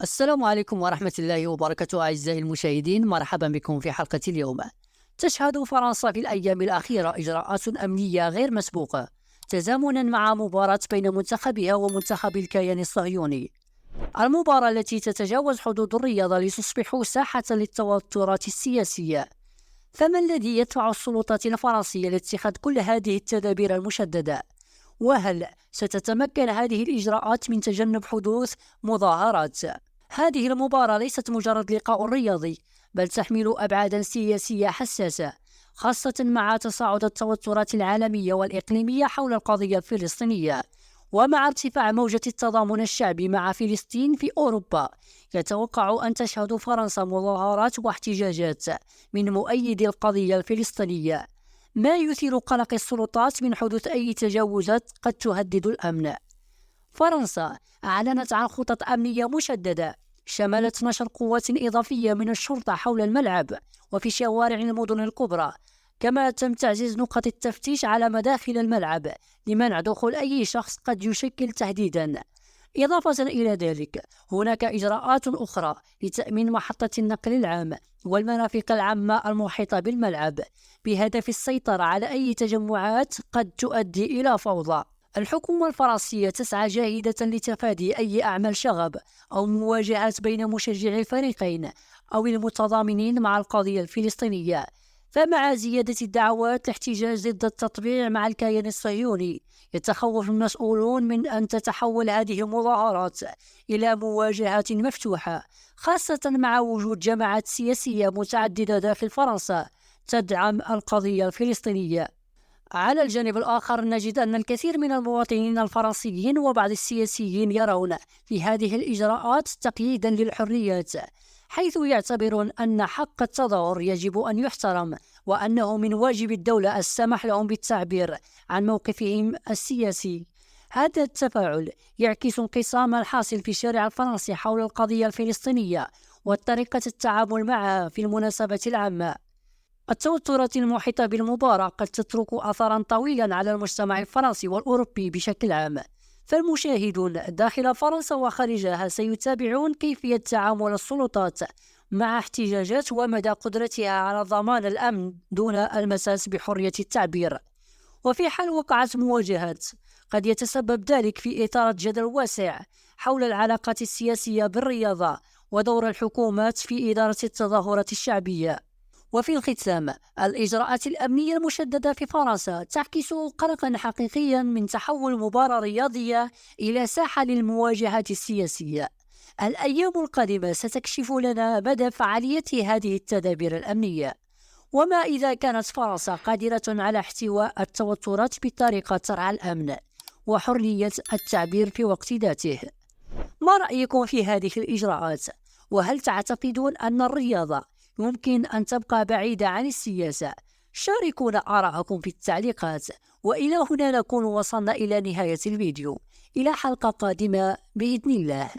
السلام عليكم ورحمة الله وبركاته أعزائي المشاهدين، مرحبا بكم في حلقة اليوم. تشهد فرنسا في الأيام الأخيرة إجراءات أمنية غير مسبوقة تزامنا مع مباراة بين منتخبها ومنتخب الكيان الصهيوني. المباراة التي تتجاوز حدود الرياضة لتصبح ساحة للتوترات السياسية. فما الذي يدفع السلطات الفرنسية لاتخاذ كل هذه التدابير المشددة؟ وهل ستتمكن هذه الإجراءات من تجنب حدوث مظاهرات؟ هذه المباراة ليست مجرد لقاء رياضي، بل تحمل أبعادا سياسية حساسة، خاصة مع تصاعد التوترات العالمية والإقليمية حول القضية الفلسطينية. ومع ارتفاع موجة التضامن الشعبي مع فلسطين في أوروبا، يتوقع أن تشهد فرنسا مظاهرات واحتجاجات من مؤيدي القضية الفلسطينية، ما يثير قلق السلطات من حدوث أي تجاوزات قد تهدد الأمن. فرنسا أعلنت عن خطط أمنية مشددة شملت نشر قوات إضافية من الشرطة حول الملعب وفي شوارع المدن الكبرى، كما تم تعزيز نقط التفتيش على مداخل الملعب لمنع دخول أي شخص قد يشكل تهديدا. إضافة إلى ذلك، هناك إجراءات أخرى لتأمين محطة النقل العام والمرافق العامة المحيطة بالملعب، بهدف السيطرة على أي تجمعات قد تؤدي إلى فوضى. الحكومة الفرنسية تسعى جاهدة لتفادي أي أعمال شغب أو مواجهات بين مشجعي الفريقين أو المتضامنين مع القضية الفلسطينية. فمع زيادة الدعوات لاحتجاج ضد التطبيع مع الكيان الصهيوني، يتخوف المسؤولون من أن تتحول هذه المظاهرات إلى مواجهات مفتوحة، خاصة مع وجود جماعات سياسية متعددة داخل فرنسا تدعم القضية الفلسطينية. على الجانب الآخر، نجد أن الكثير من المواطنين الفرنسيين وبعض السياسيين يرون في هذه الإجراءات تقييدا للحريات، حيث يعتبرون أن حق التظاهر يجب أن يحترم، وأنه من واجب الدولة السماح لهم بالتعبير عن موقفهم السياسي. هذا التفاعل يعكس انقسام الحاصل في الشارع الفرنسي حول القضية الفلسطينية وطريقة التعامل معها في المناسبات العامة. التوترات المحيطة بالمباراة قد تترك أثرا طويلا على المجتمع الفرنسي والأوروبي بشكل عام، فالمشاهدون داخل فرنسا وخارجها سيتابعون كيفية تعامل السلطات مع احتجاجات ومدى قدرتها على ضمان الأمن دون المساس بحرية التعبير. وفي حال وقعت مواجهات، قد يتسبب ذلك في إثارة جدل واسع حول العلاقات السياسية بالرياضة ودور الحكومات في إدارة التظاهرات الشعبية. وفي الختام، الإجراءات الأمنية المشددة في فرنسا تعكس قلقا حقيقيا من تحول مباراة رياضية إلى ساحة للمواجهات السياسية. الأيام القادمة ستكشف لنا مدى فعالية هذه التدابير الأمنية، وما إذا كانت فرنسا قادرة على احتواء التوترات بطريقة ترعى الأمن وحرية التعبير في وقت ذاته. ما رأيكم في هذه الإجراءات؟ وهل تعتقدون أن الرياضة يمكن أن تبقى بعيدة عن السياسة؟ شاركونا آراءكم في التعليقات. وإلى هنا نكون وصلنا إلى نهاية الفيديو، إلى حلقة قادمة بإذن الله.